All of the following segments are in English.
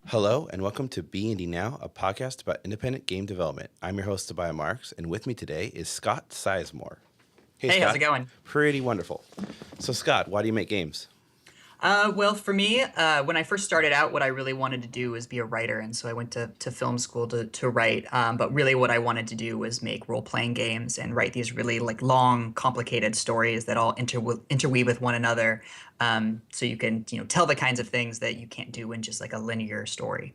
Hello and welcome to B&D Now, a podcast about independent game development. I'm your host, Tobiah Marks, and with me today is Scott Sizemore. Hey, Hey, how's Scott. it going? Pretty wonderful. So, Scott, why do you make games? Well, for me, when I first started out, what I really wanted to do was be a writer, and so I went to film school to write. But really, what I wanted to do was make role-playing games and write these really like long, complicated stories that all interweave with one another. So you can tell the kinds of things that you can't do in just like a linear story.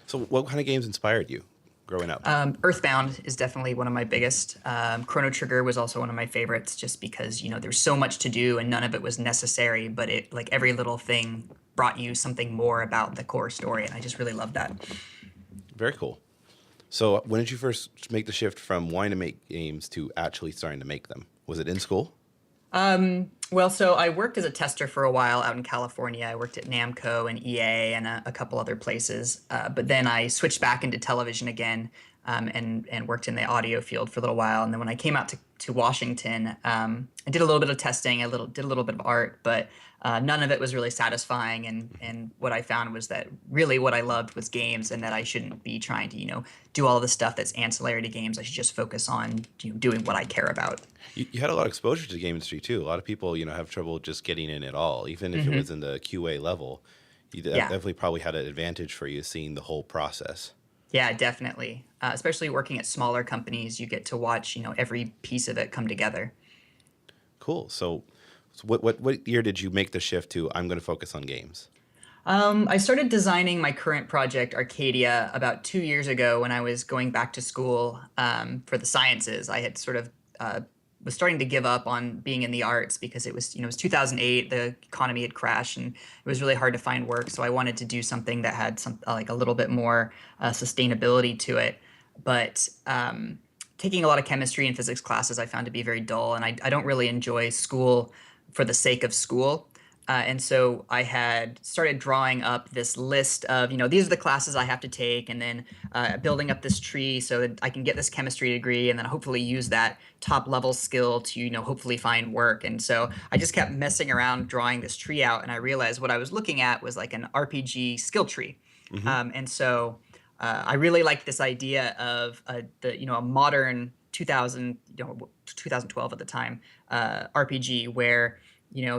So, what kind of games inspired you growing up? Earthbound is definitely one of my biggest. Chrono Trigger was also one of my favorites, just because there's so much to do and none of it was necessary, but it like every little thing brought you something more about the core story, and I just really loved that. Very cool. So, when did you first make the shift from wanting to make games to actually starting to make them? Was it in school? Well, so I worked as a tester for a while out in California. I worked at Namco and EA and a couple other places. But then I switched back into television again, and worked in the audio field for a little while. And then when I came out to Washington, I did a little bit of testing, did a little bit of art, but none of it was really satisfying. And what I found was that really what I loved was games, and that I shouldn't be trying to do all the stuff that's ancillary to games. I should just focus on doing what I care about. You had a lot of exposure to the game industry too. A lot of people, have trouble just getting in at all, even if it was in the QA level. Yeah. Definitely probably had an advantage for you seeing the whole process. Yeah, definitely. Especially working at smaller companies, you get to watch, every piece of it come together. Cool. So what year did you make the shift to I'm going to focus on games? I started designing my current project, Arcadia, about 2 years ago when I was going back to school for the sciences. I had sort of was starting to give up on being in the arts because it was 2008. The economy had crashed and it was really hard to find work. So I wanted to do something that had some like a little bit more sustainability to it. But taking a lot of chemistry and physics classes I found to be very dull, and I don't really enjoy school for the sake of school. And so I had started drawing up this list of, these are the classes I have to take, and then building up this tree so that I can get this chemistry degree, and then hopefully use that top level skill to, hopefully find work. And so I just kept messing around drawing this tree out, and I realized what I was looking at was like an RPG skill tree. And so I really liked this idea of a modern 2012 at the time RPG where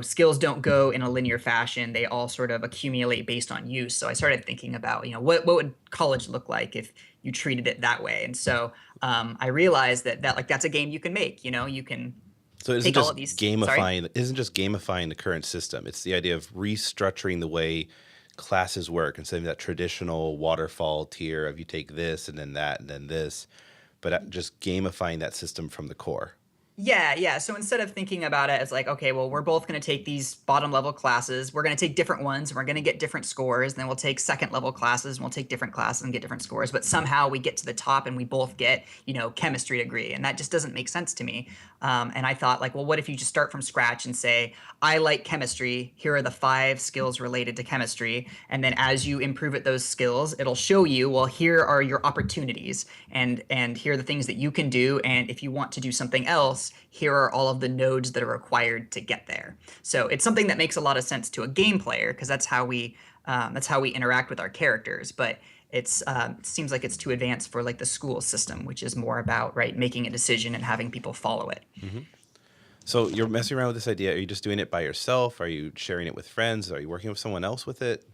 skills don't go in a linear fashion. They all sort of accumulate based on use. So I started thinking about, what would college look like if you treated it that way? And so I realized that like that's a game you can make. You can So it isn't take all just of these. Sorry. gamifying. It isn't just gamifying the current system. It's the idea of restructuring the way classes work instead of that traditional waterfall tier of you take this and then that and then this, but just gamifying that system from the core. Yeah, yeah. So instead of thinking about it as like, okay, well, we're both going to take these bottom level classes. We're going to take different ones and we're going to get different scores. Then we'll take second level classes and we'll take different classes and get different scores. But somehow we get to the top and we both get, chemistry degree. And that just doesn't make sense to me. And I thought like, well, what if you just start from scratch and say, I like chemistry. Here are the 5 skills related to chemistry. And then as you improve at those skills, it'll show you, well, here are your opportunities and here are the things that you can do. And if you want to do something else, here are all of the nodes that are required to get there. So it's something that makes a lot of sense to a game player because that's how we interact with our characters. But it seems like it's too advanced for like the school system, which is more about making a decision and having people follow it. So you're messing around with this idea. Are you just doing it by yourself? Are you sharing it with friends? Are you working with someone else with it?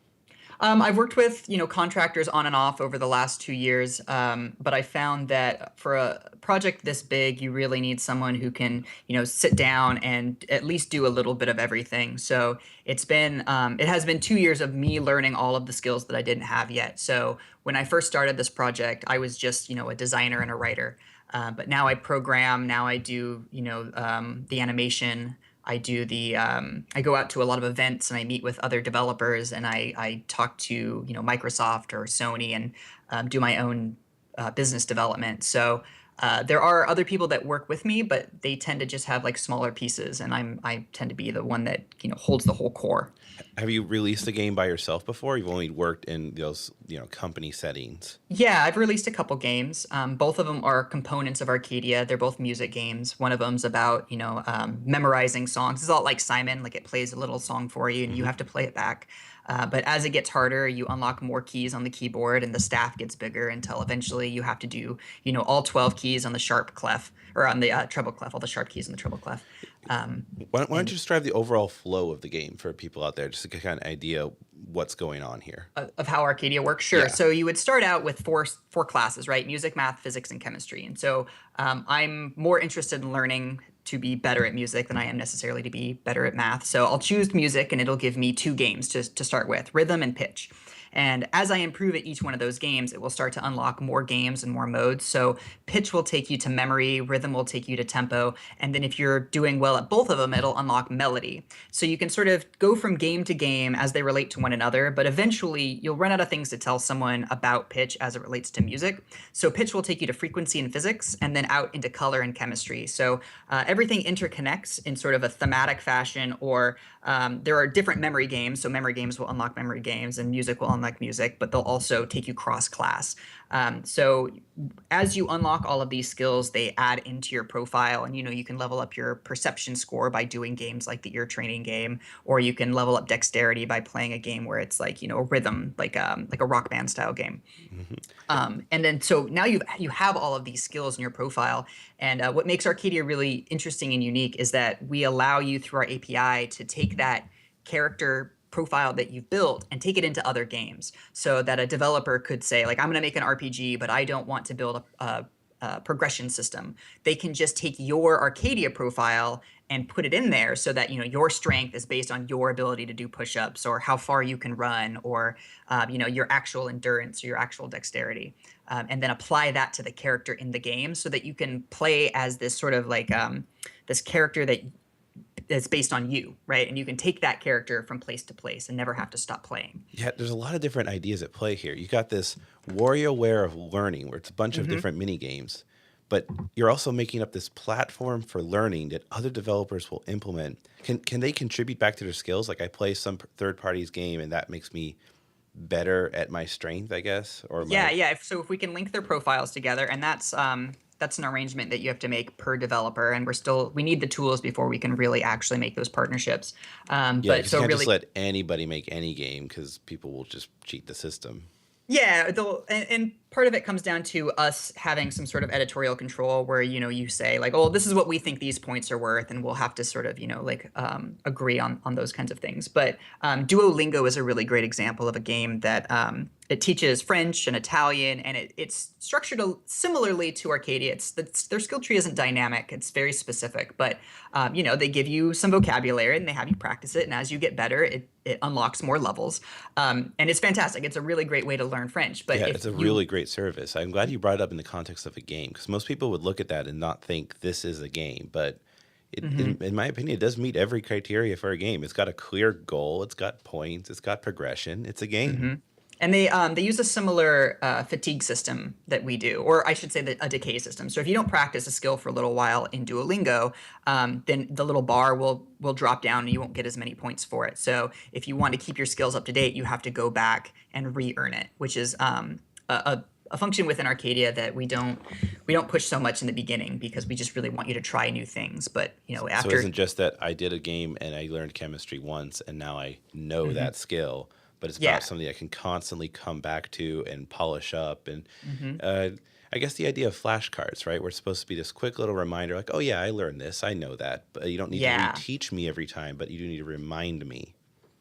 I've worked with contractors on and off over the last 2 years, but I found that for a project this big, you really need someone who can sit down and at least do a little bit of everything. So it has been 2 years of me learning all of the skills that I didn't have yet. So when I first started this project, I was just a designer and a writer, but now I program. Now I do the animation. I go out to a lot of events and I meet with other developers and I talk to, Microsoft or Sony and do my own business development. So there are other people that work with me, but they tend to just have like smaller pieces, and I tend to be the one that holds the whole core. Have you released a game by yourself before? You've only worked in those company settings. Yeah, I've released a couple games. Both of them are components of Arcadia. They're both music games. One of them's about memorizing songs. It's all like Simon, like it plays a little song for you and you have to play it back. But as it gets harder, you unlock more keys on the keyboard, and the staff gets bigger until eventually you have to do, all 12 keys on the sharp clef or on the treble clef, all the sharp keys on the treble clef. Why don't And you describe the overall flow of the game for people out there, just to get kind of idea what's going on here? of how Arcadia works, sure. Yeah. So you would start out with four classes, right? Music, math, physics, and chemistry. And so I'm more interested in learning to be better at music than I am necessarily to be better at math. So I'll choose music, and it'll give me two games to start with: rhythm and pitch. And as I improve at each one of those games, it will start to unlock more games and more modes. So pitch will take you to memory, rhythm will take you to tempo, and then if you're doing well at both of them, it'll unlock melody. So you can sort of go from game to game as they relate to one another, but eventually you'll run out of things to tell someone about pitch as it relates to music. So pitch will take you to frequency and physics, and then out into color and chemistry. So everything interconnects in sort of a thematic fashion, or there are different memory games. So memory games will unlock memory games, and music will unlock music, but they'll also take you cross class. So as you unlock all of these skills, they add into your profile, and you can level up your perception score by doing games like the ear training game, or you can level up dexterity by playing a game where it's like a rhythm, like a rock band style game. And then so now you have all of these skills in your profile, and what makes Arcadia really interesting and unique is that we allow you through our API to take that character profile that you've built and take it into other games, so that a developer could say, like, I'm going to make an RPG, but I don't want to build a progression system. They can just take your Arcadia profile and put it in there, so that your strength is based on your ability to do push-ups, or how far you can run, or your actual endurance or your actual dexterity, and then apply that to the character in the game, so that you can play as this sort of like this character that's based on you, right? And you can take that character from place to place and never have to stop playing. Yeah, there's a lot of different ideas at play here. You got this WarioWare of learning, where it's a bunch of different mini games, but you're also making up this platform for learning that other developers will implement. Can they contribute back to their skills? Like, I play some third party's game, and that makes me better at my strength, I guess, or Yeah, my. yeah. So if we can link their profiles together, and that's an arrangement that you have to make per developer, and we need the tools before we can really actually make those partnerships. Yeah, But because you so can't just really, let anybody make any game, because people will just cheat the system. yeah, and part of it comes down to us having some sort of editorial control, where you say, like, oh, this is what we think these points are worth, and we'll have to sort of agree on those kinds of things. But Duolingo is a really great example of a game that it teaches French and Italian, and it's structured similarly to Arcadia. Their skill tree isn't dynamic; it's very specific. But they give you some vocabulary, and they have you practice it, and as you get better, it unlocks more levels, and it's fantastic. It's a really great way to learn French. But Yeah, if it's a you really great service. I'm glad you brought it up in the context of a game, because most people would look at that and not think this is a game. But in my opinion, it does meet every criteria for a game. It's got a clear goal, it's got points, it's got progression. It's a game. And they use a similar fatigue system that we do, or I should say a decay system. So if you don't practice a skill for a little while in Duolingo, then the little bar will drop down, and you won't get as many points for it. So if you want to keep your skills up to date, you have to go back and re-earn it, which is a function within Arcadia that we don't push so much in the beginning, because we just really want you to try new things. But So it after isn't just that I did a game and I learned chemistry once and now I know that skill, but it's yeah. about something I can constantly come back to and polish up. And I guess the idea of flashcards, right? Where it's supposed to be this quick little reminder, like, oh yeah, I learned this, I know that. But you don't need to Yeah. reteach me every time, but you do need to remind me.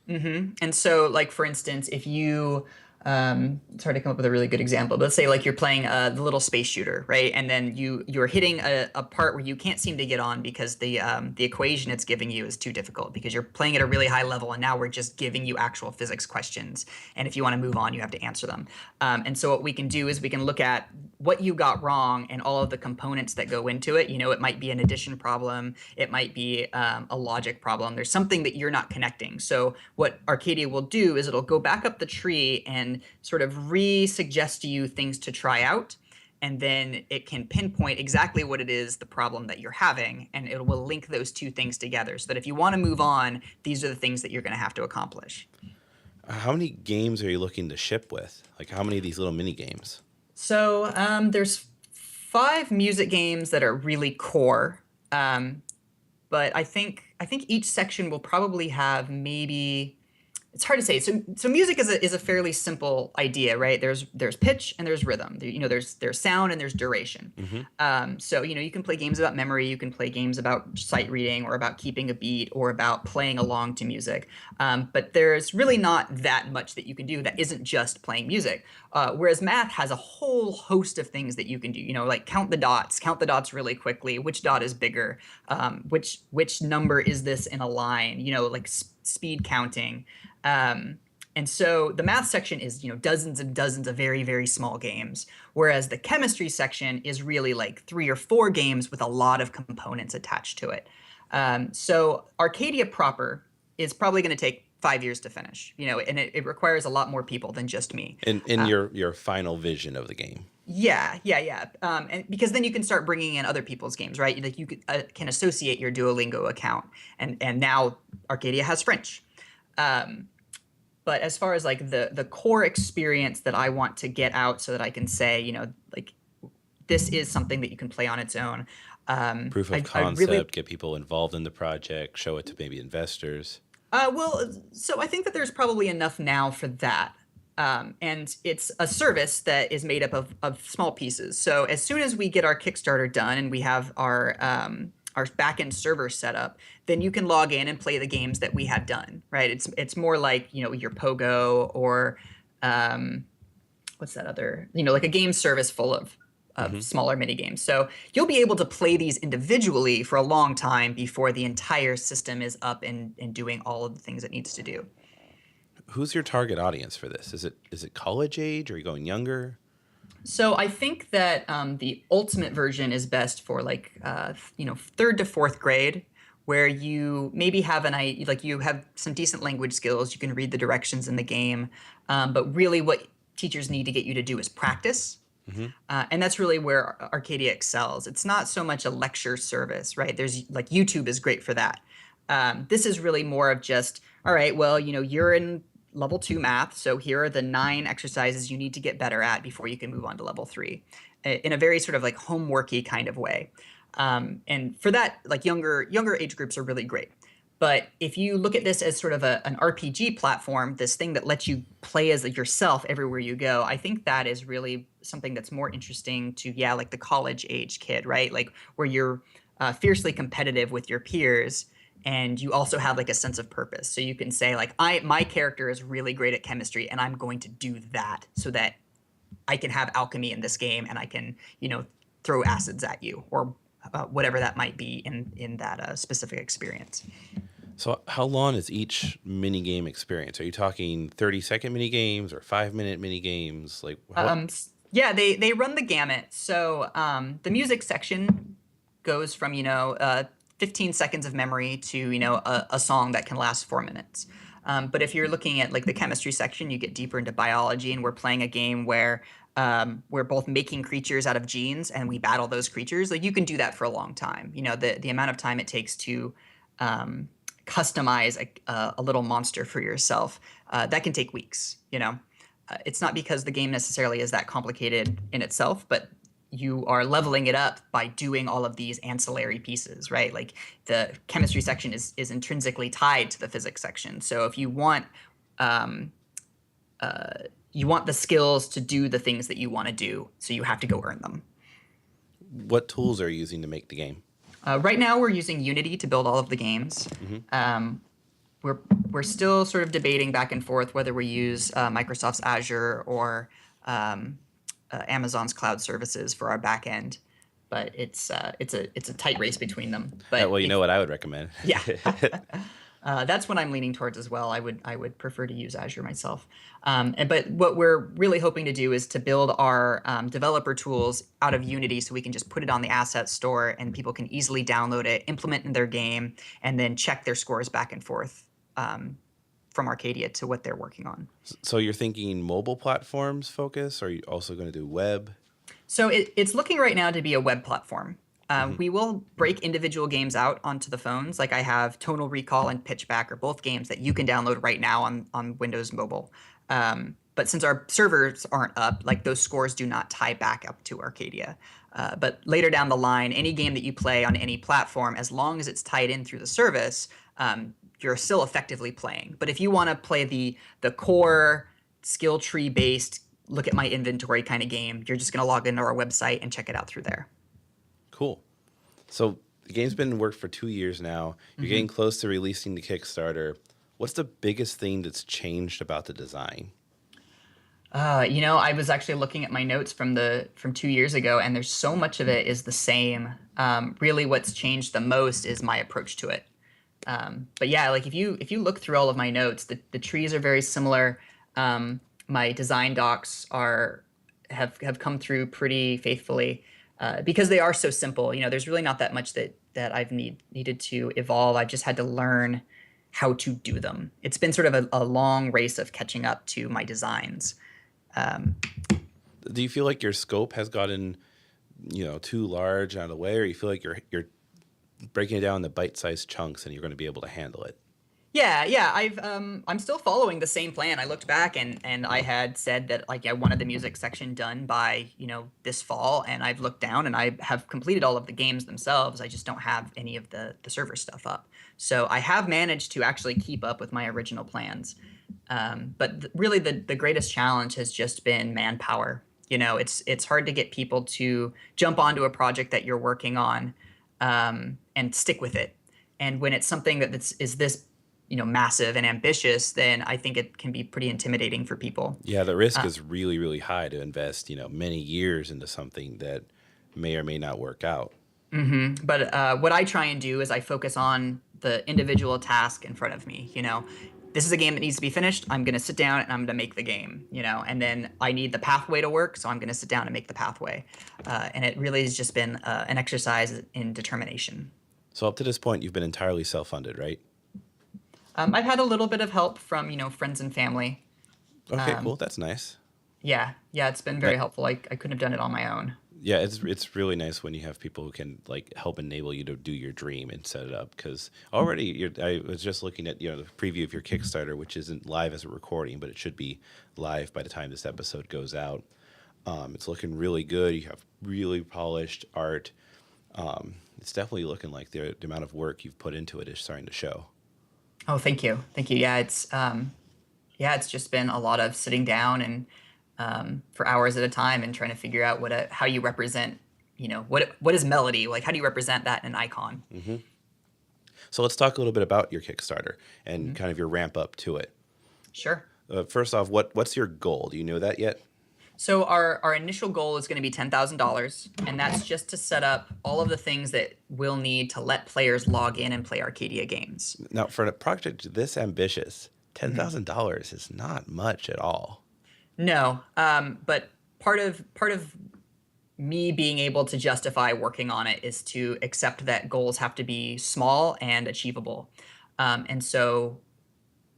And so, like, for instance, if you it's hard to come up with a really good example, but let's say, like, you're playing the little space shooter, right? And then you're hitting a part where you can't seem to get on, because the equation it's giving you is too difficult, because you're playing at a really high level, and now we're just giving you actual physics questions, and if you want to move on, you have to answer them. And so what we can do is we can look at what you got wrong and all of the components that go into it. It might be an addition problem, it might be a logic problem. There's something that you're not connecting. So what Arcadia will do is it'll go back up the tree and sort of re-suggest to you things to try out, and then it can pinpoint exactly what it is, the problem that you're having, and it will link those two things together, so that if you want to move on, these are the things that you're going to have to accomplish. How many games are you looking to ship with? Like, how many of these little mini games? So there's 5 music games that are really core, but I think each section will probably have maybe It's hard to say. So music is a fairly simple idea, right? There's pitch and there's rhythm. There's sound and there's duration. Hmm. So you can play games about memory, you can play games about sight reading, or about keeping a beat, or about playing along to music. But there's really not that much that you can do that isn't just playing music. Whereas math has a whole host of things that you can do. Like count the dots really quickly. Which dot is bigger? Which number is this in a line? Like speed counting. And so the math section is, dozens and dozens of very, very small games, whereas the chemistry section is really like 3 or 4 games with a lot of components attached to it. So Arcadia proper is probably going to take 5 years to finish, and it requires a lot more people than just me. In your final vision of the game. Yeah. And because then you can start bringing in other people's games, right? Like can associate your Duolingo account, and now Arcadia has French. But as far as like the core experience that I want to get out so that I can say, like this is something that you can play on its own. Proof of concept, get people involved in the project, show it to maybe investors. So I think that there's probably enough now for that. And it's a service that is made up of small pieces. So as soon as we get our Kickstarter done and we have our backend server set up, then you can log in and play the games that we have done, right? It's more like, your Pogo or what's that other, like a game service full of smaller mini games. So you'll be able to play these individually for a long time before the entire system is up and doing all of the things it needs to do. Who's your target audience for this? Is it college age? Or are you going younger? So I think that the ultimate version is best for like 3rd to 4th grade, where you maybe have you have some decent language skills. You can read the directions in the game, but really what teachers need to get you to do is practice. Mm-hmm. And that's really where Arcadia excels. It's not so much a lecture service, right? There's like YouTube is great for that. This is really more of just, all right, well, you're in level 2 math, so here are the 9 exercises you need to get better at before you can move on to level 3, in a very sort of like homeworky kind of way. And for that, like younger age groups are really great. But if you look at this as sort of an RPG platform, this thing that lets you play as yourself everywhere you go, I think that is really something that's more interesting to, like the college age kid, right? Like where you're fiercely competitive with your peers, and you also have like a sense of purpose. So you can say like, my character is really great at chemistry, and I'm going to do that so that I can have alchemy in this game, and I can, throw acids at you, or whatever that might be in that specific experience. So how long is each mini game experience? Are you talking 30-second mini games or 5-minute mini games? Like yeah, they run the gamut. So the music section goes from 15 seconds of memory to a song that can last 4 minutes. But if you're looking at like the chemistry section, you get deeper into biology, and we're playing a game where we're both making creatures out of genes and we battle those creatures. Like you can do that for a long time. The amount of time it takes to customize a little monster for yourself, that can take weeks. It's not because the game necessarily is that complicated in itself, but you are leveling it up by doing all of these ancillary pieces, right? Like the chemistry section is intrinsically tied to the physics section. So if you want the skills to do the things that you want to do, so you have to go earn them. What tools are you using to make the game? Right now, we're using Unity to build all of the games. Mm-hmm. We're still sort of debating back and forth whether we use Microsoft's Azure or Amazon's cloud services for our back end, but it's a tight race between them. But well, you know what I would recommend. Yeah. That's what I'm leaning towards as well. I would prefer to use Azure myself. But what we're really hoping to do is to build our developer tools out of Unity, so we can just put it on the asset store and people can easily download it, implement in their game, and then check their scores back and forth from Arcadia to what they're working on. So you're thinking mobile platforms focus, or are you also going to do web? So it's looking right now to be a web platform. We will break individual games out onto the phones. Like I have Tonal Recall and Pitchback are both games that you can download right now on Windows Mobile. But since our servers aren't up, like those scores do not tie back up to Arcadia. But later down the line, any game that you play on any platform, as long as it's tied in through the service, you're still effectively playing. But if you want to play the core skill tree based, look at my inventory kind of game, you're just going to log into our website and check it out through there. Cool. So the game's been in work for 2 years now. You're getting close to releasing the Kickstarter. What's the biggest thing that's changed about the design? I was actually looking at my notes from 2 years ago, and there's so much of it is the same. Really, what's changed the most is my approach to it. But yeah, like if you look through all of my notes, the trees are very similar. My design docs have come through pretty faithfully because they are so simple. There's really not that much that I've needed to evolve. I've just had to learn how to do them. It's been sort of a long race of catching up to my designs. Do you feel like your scope has gotten, too large out of the way, or you feel like you're breaking it down into bite-sized chunks and you're going to be able to handle it? Yeah. I'm still following the same plan. I looked back and I had said that like I wanted the music section done by, this fall, and I've looked down and I have completed all of the games themselves. I just don't have any of the server stuff up. So I have managed to actually keep up with my original plans. But really the greatest challenge has just been manpower. It's hard to get people to jump onto a project that you're working on and stick with it. And when it's something is this massive and ambitious, then I think it can be pretty intimidating for people. Yeah, the risk is really, really high to invest, many years into something that may or may not work out. But what I try and do is I focus on the individual task in front of me. This is a game that needs to be finished. I'm going to sit down and I'm going to make the game, and then I need the pathway to work. So I'm going to sit down and make the pathway. And it really has just been an exercise in determination. So up to this point, you've been entirely self-funded, right? I've had a little bit of help from, friends and family. Okay, cool. That's nice. Yeah, it's been very helpful. I couldn't have done it on my own. Yeah, it's really nice when you have people who can like help enable you to do your dream and set it up. Because already, I was just looking at the preview of your Kickstarter, which isn't live as a recording, but it should be live by the time this episode goes out. It's looking really good. You have really polished art. It's definitely looking like the amount of work you've put into it is starting to show. Oh, thank you. Yeah, it's just been a lot of sitting down and for hours at a time and trying to figure out how you represent, what is melody? Like, how do you represent that in an icon? So let's talk a little bit about your Kickstarter and kind of your ramp up to it. Sure. First off, what's your goal? Do you know that yet? So our initial goal is going to be $10,000, and that's just to set up all of the things that we'll need to let players log in and play Arcadia games. Now, for a project this ambitious, $10,000 is not much at all. No, but part of me being able to justify working on it is to accept that goals have to be small and achievable. And so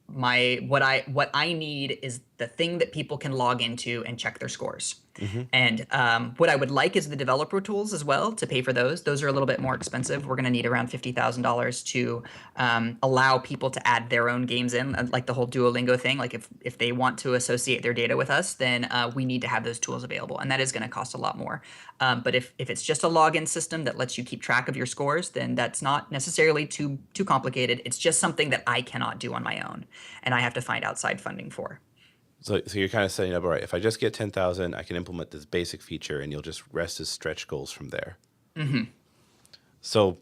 what I need is the thing that people can log into and check their scores. And what I would like is the developer tools as well to pay for those. Those are a little bit more expensive. We're going to need around $50,000 to allow people to add their own games in, like the whole Duolingo thing. Like if they want to associate their data with us, then we need to have those tools available, and that is going to cost a lot more. But if it's just a login system that lets you keep track of your scores, then that's not necessarily too complicated. It's just something that I cannot do on my own, and I have to find outside funding for. So you're kind of setting up, all right, if I just get 10,000, I can implement this basic feature and you'll just rest as stretch goals from there. So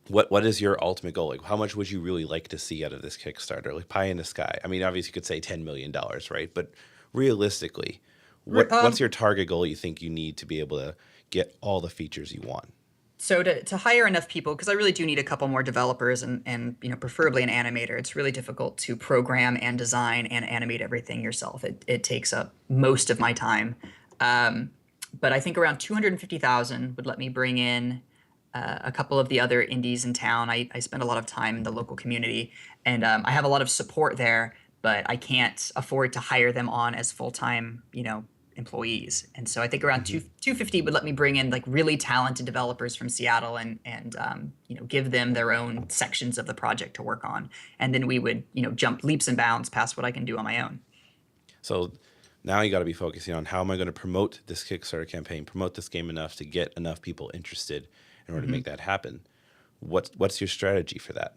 what is your ultimate goal? Like, how much would you really like to see out of this Kickstarter? Like pie in the sky. I mean, obviously you could say $10 million, right? But realistically, what's your target goal you think you need to be able to get all the features you want? So to hire enough people, because I really do need a couple more developers and preferably an animator. It's really difficult to program and design and animate everything yourself. It takes up most of my time. But I think around 250,000 would let me bring in a couple of the other indies in town. I spend a lot of time in the local community, and I have a lot of support there, but I can't afford to hire them on as full-time, employees. And so I think around 250 would let me bring in like really talented developers from Seattle and give them their own sections of the project to work on. And then we would, jump leaps and bounds past what I can do on my own. So now you got to be focusing on how am I going to promote this Kickstarter campaign, promote this game enough to get enough people interested in order to make that happen. What's your strategy for that?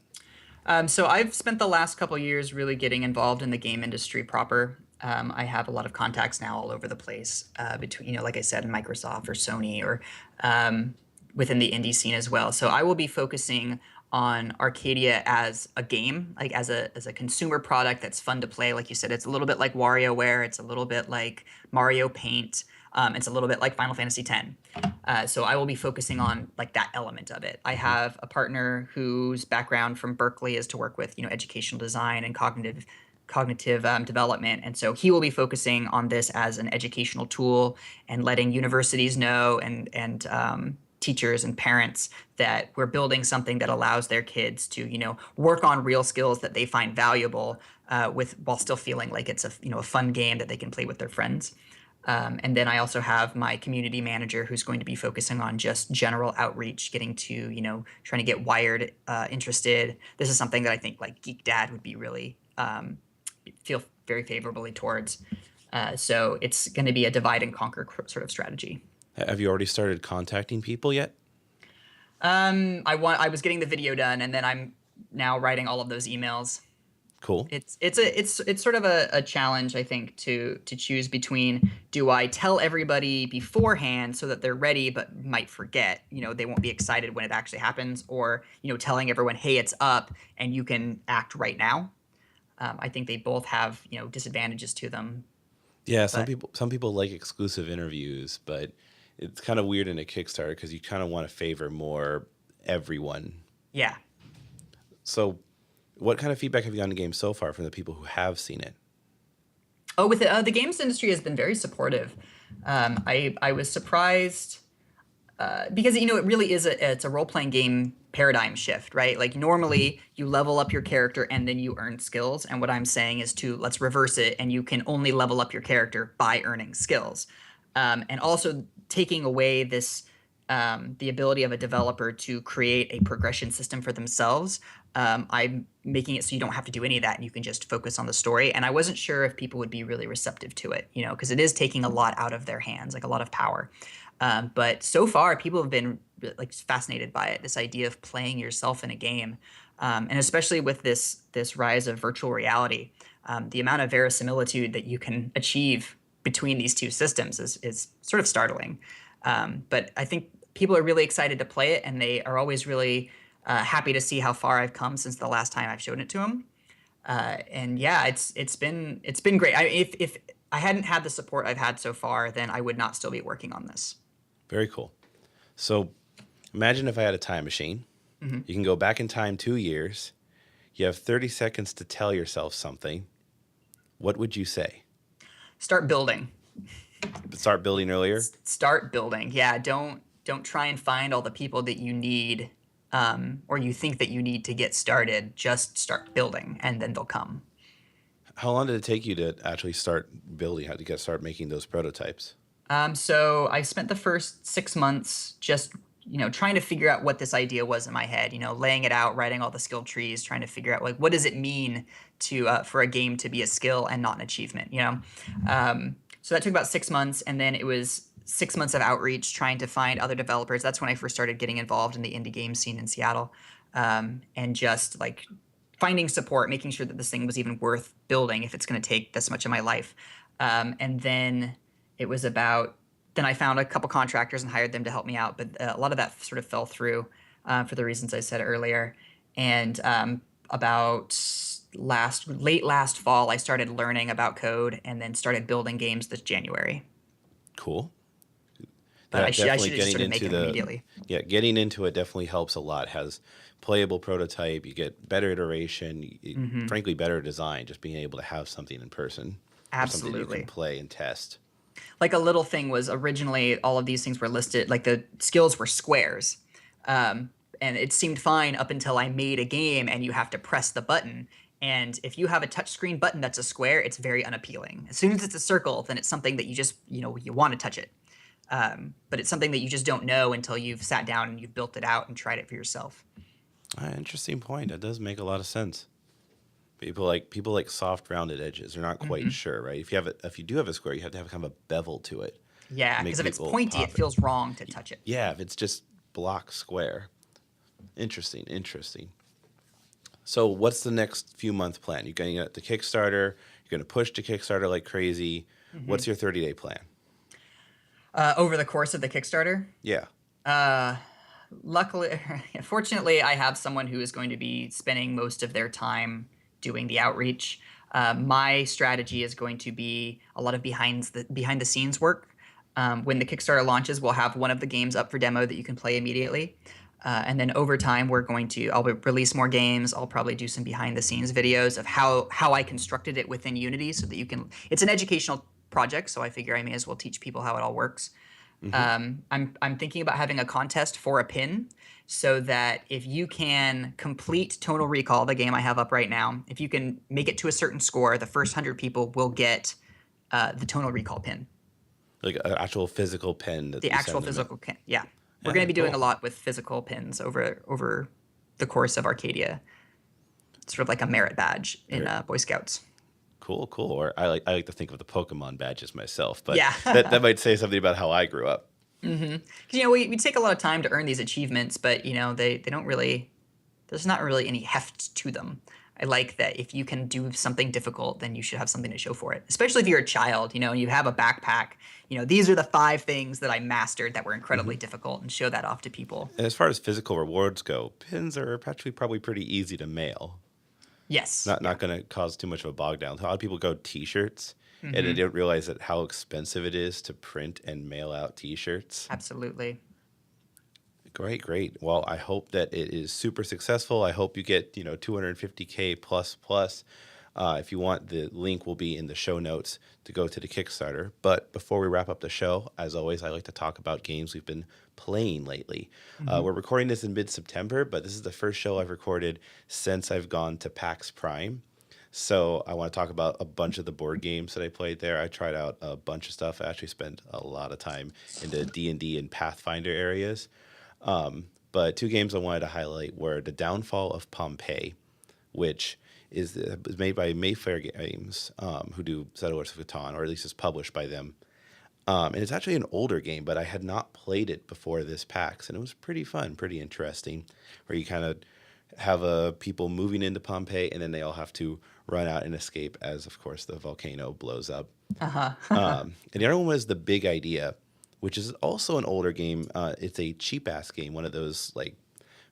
So I've spent the last couple years really getting involved in the game industry proper. I have a lot of contacts now all over the place between, like I said, Microsoft or Sony or um, within the indie scene as well. So I will be focusing on Arcadia as a game, like as a consumer product that's fun to play. Like you said, it's a little bit like WarioWare. It's a little bit like Mario Paint. It's a little bit like Final Fantasy X. So I will be focusing on like that element of it. I have a partner whose background from Berkeley is to work with educational design and cognitive development, and so he will be focusing on this as an educational tool and letting universities know and teachers and parents that we're building something that allows their kids to work on real skills that they find valuable with while still feeling like it's a fun game that they can play with their friends. And then I also have my community manager who's going to be focusing on just general outreach, getting to, trying to get Wired interested. This is something that I think like Geek Dad would be really feel very favorably towards. So it's going to be a divide and conquer sort of strategy. Have you already started contacting people yet? I was getting the video done, and then I'm now writing all of those emails. Cool. It's sort of a challenge, I think, to choose between, do I tell everybody beforehand so that they're ready but might forget, they won't be excited when it actually happens, or telling everyone, hey, it's up and you can act right now. I think they both have disadvantages to them. Yeah, But some people like exclusive interviews, but it's kind of weird in a Kickstarter because you kind of want to favor more everyone. yeah. So, what kind of feedback have you gotten on the game so far from the people who have seen it? Oh, with the games industry has been very supportive. I was surprised because it really is it's a role playing game paradigm shift, right? Like normally you level up your character and then you earn skills, and what I'm saying is to let's reverse it, and you can only level up your character by earning skills, and also taking away this the ability of a developer to create a progression system for themselves. I'm making it so you don't have to do any of that and you can just focus on the story. And I wasn't sure if people would be really receptive to it, because it is taking a lot out of their hands, like a lot of power. But so far, people have been like fascinated by it. This idea of playing yourself in a game, and especially with this rise of virtual reality, the amount of verisimilitude that you can achieve between these two systems is sort of startling. But I think people are really excited to play it, and they are always really happy to see how far I've come since the last time I've shown it to them. And yeah, it's been great. If I hadn't had the support I've had so far, then I would not still be working on this. Very cool. So, imagine if I had a time machine. You can go back in time 2 years. You have 30 seconds to tell yourself something. What would you say? Start building. Start building earlier? Start building. Yeah, don't try and find all the people that you need or you think that you need to get started. Just start building, and then they'll come. How long did it take you to actually start building? How did you start making those prototypes? So I spent the first 6 months just trying to figure out what this idea was in my head. Laying it out, writing all the skill trees, trying to figure out like what does it mean to for a game to be a skill and not an achievement. So that took about 6 months, and then it was 6 months of outreach trying to find other developers. That's when I first started getting involved in the indie game scene in Seattle, and just like finding support, making sure that this thing was even worth building if it's going to take this much of my life. And then it was about then I found a couple contractors and hired them to help me out, but a lot of that sort of fell through for the reasons I said earlier. And about late last fall, I started learning about code and then started building games this January. Cool. But Yeah, I should have definitely just getting started into making them immediately. getting into it definitely helps a lot. Has playable prototype, you get better iteration, frankly better design, just being able to have something in person or something you can Absolutely. play and test. Like a little thing was originally all of these things were listed, like the skills were squares. And it seemed fine up until I made a game and you have to press the button. And if you have a touchscreen button that's a square, it's very unappealing. As soon as it's a circle, then it's something that you just, you want to touch it. But it's something that you just don't know until you've sat down and you've built it out and tried it for yourself. Interesting point. That does make a lot of sense. People like soft rounded edges. They're not quite sure, right? If you do have a square, you have to have kind of a bevel to it Yeah, to make because if it's people pointy, pop it it. feels wrong to touch it. Yeah, if it's just block square. Interesting. So what's the next few month plan? You're going to get the Kickstarter. You're going to push to Kickstarter like crazy. Hmm. What's your 30-day plan? Over the course of the Kickstarter, Yeah. uh, luckily, fortunately, I have someone who is going to be spending most of their time doing the outreach. My strategy is going to be a lot of behind the scenes work. When the Kickstarter launches, we'll have one of the games up for demo that you can play immediately. And then over time, I'll release more games. I'll probably do some behind the scenes videos of how I constructed it within Unity so that it's an educational project. So I figure I may as well teach people how it all works. Hmm. I'm thinking about having a contest for a pin so that if you can complete Tonal Recall, the game I have up right now, if you can make it to a certain score, the first 100 people will get the Tonal Recall pin, Like an actual physical pen that the you actual send them in. physical pin. Yeah, we're going Yeah, to be doing a cool. lot with physical pins over the course of Arcadia. It's sort of like a merit badge in Very Boy Scouts. cool, cool. Or I like to think of the Pokemon badges myself, but Yeah. that might say something about how I grew up. Because we take a lot of time to earn these achievements, but they don't really. There's not really any heft to them. I like that if you can do something difficult, then you should have something to show for it. Especially if you're a child, and you have a backpack. These are the 5 things that I mastered that were incredibly Hmm. difficult, and show that off to people. And as far as physical rewards go, pins are actually probably pretty easy to mail. Yes. Not Yeah. going to cause too much of a bog down. A lot of people go T-shirts, and they Hmm. don't realize that how expensive it is to print and mail out T-shirts. Absolutely. Great, great. Well, I hope that it is super successful. I hope you get 250K plus plus. If you want, the link will be in the show notes to go to the Kickstarter. But before we wrap up the show, as always, I like to talk about games we've been playing lately. Hmm. We're recording this in mid-September, but this is the first show I've recorded since I've gone to PAX Prime. So I want to talk about a bunch of the board games that I played there. I tried out a bunch of stuff. I actually spent a lot of time in the D&D and Pathfinder areas. But two games I wanted to highlight were The Downfall of Pompeii, which is made by Mayfair Games, who do Settlers of Catan, or at least is published by them. And it's actually an older game, but I had not played it before this PAX, and it was pretty fun, pretty interesting, where you kind of have people moving into Pompeii, and then they all have to run out and escape as, of course, the volcano blows up. Uh-huh. And the other one was The Big Idea, which is also an older game. It's a cheap ass game, one of those like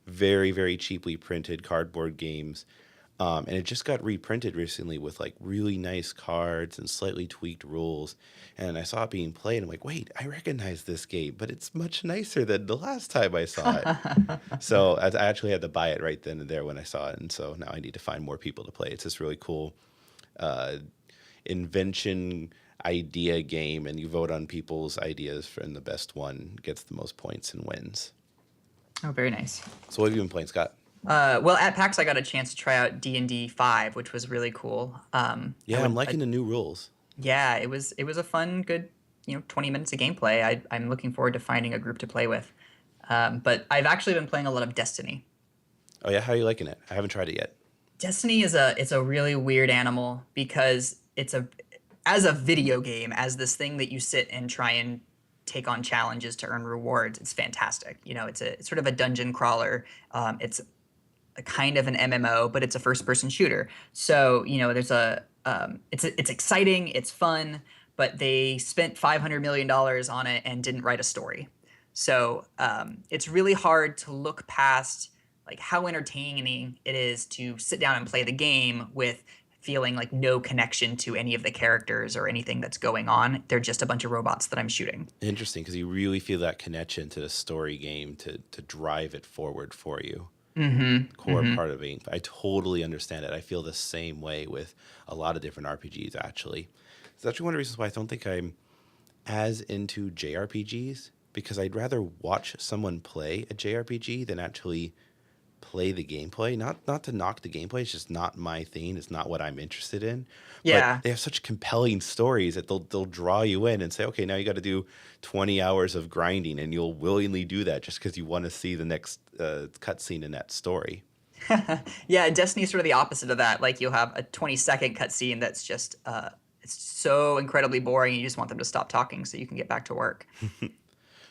very, very cheaply printed cardboard games. And it just got reprinted recently with like really nice cards and slightly tweaked rules. And I saw it being played. And I'm like, wait, I recognize this game, but it's much nicer than the last time I saw it. So I actually had to buy it right then and there when I saw it. And so now I need to find more people to play. It's this really cool uh, invention idea game, and you vote on people's ideas, and the best one gets the most points and wins. Oh, very nice. So what have you been playing, Scott? Well, at PAX, I got a chance to try out D&D 5, which was really cool. I Yeah, I'm would, liking the new rules. yeah, it was a fun, good, 20 minutes of gameplay. I'm looking forward to finding a group to play with. But I've actually been playing a lot of Destiny. Oh yeah, how are you liking it? I haven't tried it yet. Destiny it's a really weird animal because as a video game, as this thing that you sit and try and take on challenges to earn rewards, it's fantastic. It's sort of a dungeon crawler. It's a kind of an MMO, but it's a first person shooter. So, there's it's exciting, it's fun, but they spent $500 million on it and didn't write a story. So, it's really hard to look past like how entertaining it is to sit down and play the game with feeling like no connection to any of the characters or anything that's going on. They're just a bunch of robots that I'm shooting. Interesting, because you really feel that connection to the story game to drive it forward for you. Mm-hmm. Core Mm-hmm. part of it. I totally understand it. I feel the same way with a lot of different RPGs, actually. It's actually one of the reasons why I don't think I'm as into JRPGs, because I'd rather watch someone play a JRPG than actually play the gameplay. Not to knock the gameplay, it's just not my thing. It's not what I'm interested in. But Yeah. they have such compelling stories that they'll draw you in and say, okay, now you got to do 20 hours of grinding, and you'll willingly do that just because you want to see the next cutscene in that story. Yeah, Destiny's sort of the opposite of that. Like you'll have a 20-second cutscene that's just it's so incredibly boring. You just want them to stop talking so you can get back to work.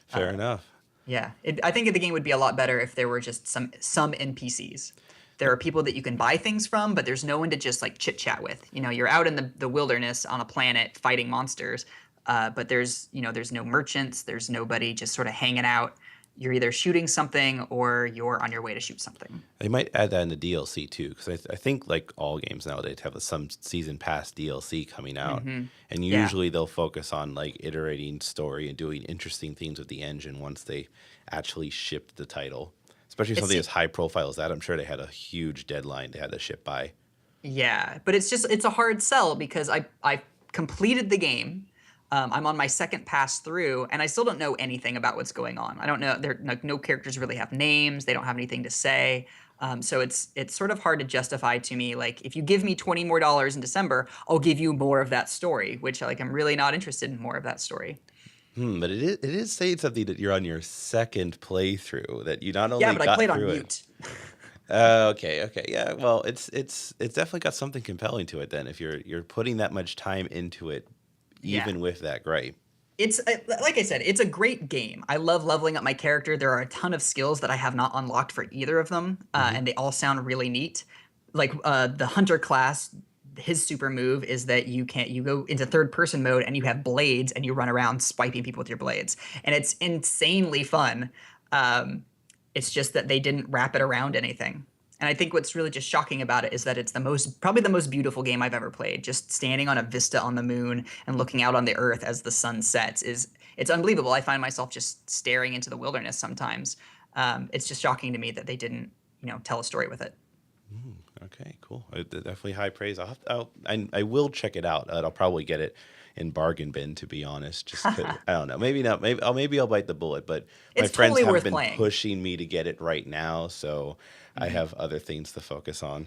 Fair enough. Yeah, I think the game would be a lot better if there were just some NPCs. There are people that you can buy things from, but there's no one to just like chit chat with. You know, you're out in the wilderness on a planet fighting monsters, but there's no merchants, there's nobody just sort of hanging out. You're either shooting something or you're on your way to shoot something. They might add that in the DLC too, because I think like all games nowadays have some season pass DLC coming out, and Yeah. usually they'll focus on like iterating story and doing interesting things with the engine once they actually shipped the title. Especially It's something as high profile as that, I'm sure they had a huge deadline they had to ship by. Yeah, but it's a hard sell because I completed the game. I'm on my second pass through, and I still don't know anything about what's going on. I don't know. There like no characters really have names. They don't have anything to say. So it's sort of hard to justify to me. Like if you give me $20 more in December, I'll give you more of that story. Which like I'm really not interested in more of that story. But it is saying something that you're on your second playthrough that you not Yeah, only but I got played on through it. mute. Okay, yeah. Well, it's definitely got something compelling to it then if you're putting that much time into it, Yeah. even with that gripe. It's like I said, it's a great game. I love leveling up my character. There are a ton of skills that I have not unlocked for either of them, and they all sound really neat. Like the hunter class, his super move is that you go into third person mode and you have blades and you run around swiping people with your blades, and it's insanely fun. Um, it's just that they didn't wrap it around anything. And I think what's really just shocking about it is that it's probably the most beautiful game I've ever played. Just standing on a vista on the moon and looking out on the earth as the sun sets it's unbelievable. I find myself just staring into the wilderness sometimes. It's just shocking to me that they didn't, tell a story with it. Okay, cool. Definitely high praise. I will check it out. I'll probably get it in bargain bin, to be honest. Just 'cause- I don't know. Maybe not. Maybe I'll bite the bullet. But my It's friends totally have worth been playing. pushing me to get it right now, so I have other things to focus on.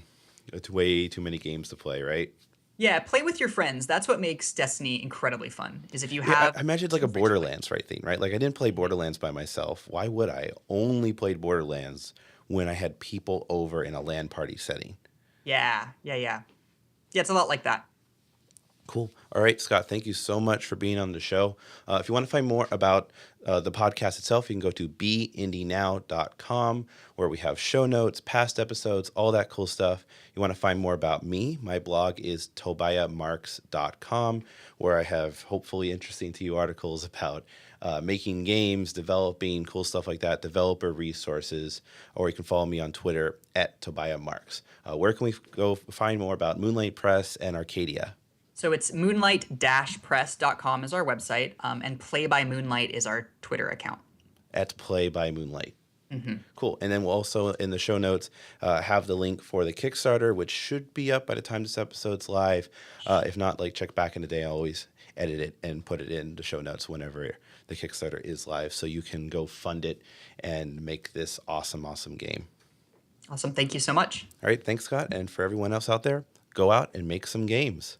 It's way too many games to play, right? Yeah, play with your friends. That's what makes Destiny incredibly fun. Is if you Yeah, have I imagine it's like two a friends you play. Borderlands right thing, right? Like I didn't play Borderlands by myself. Why would I? Only played Borderlands when I had people over in a LAN party setting. Yeah, yeah, yeah. Yeah, it's a lot like that. Cool. All right, Scott, thank you so much for being on the show. If you want to find more about the podcast itself, you can go to beindynow.com where we have show notes, past episodes, all that cool stuff. You want to find more about me, my blog is tobiahmarks.com where I have hopefully interesting to you articles about making games, developing, cool stuff like that, developer resources, or you can follow me on Twitter at Tobiah Marks. Where can we go find more about Moonlight Press and Arcadia? So it's moonlight-press.com is our website, and Play by Moonlight is our Twitter account. At Play by Moonlight. Cool. And then we'll also, in the show notes, have the link for the Kickstarter, which should be up by the time this episode's live. If not, like check back in the day. I always edit it and put it in the show notes whenever the Kickstarter is live. So you can go fund it and make this awesome, awesome game. Awesome. Thank you so much. All right. Thanks, Scott. And for everyone else out there, go out and make some games.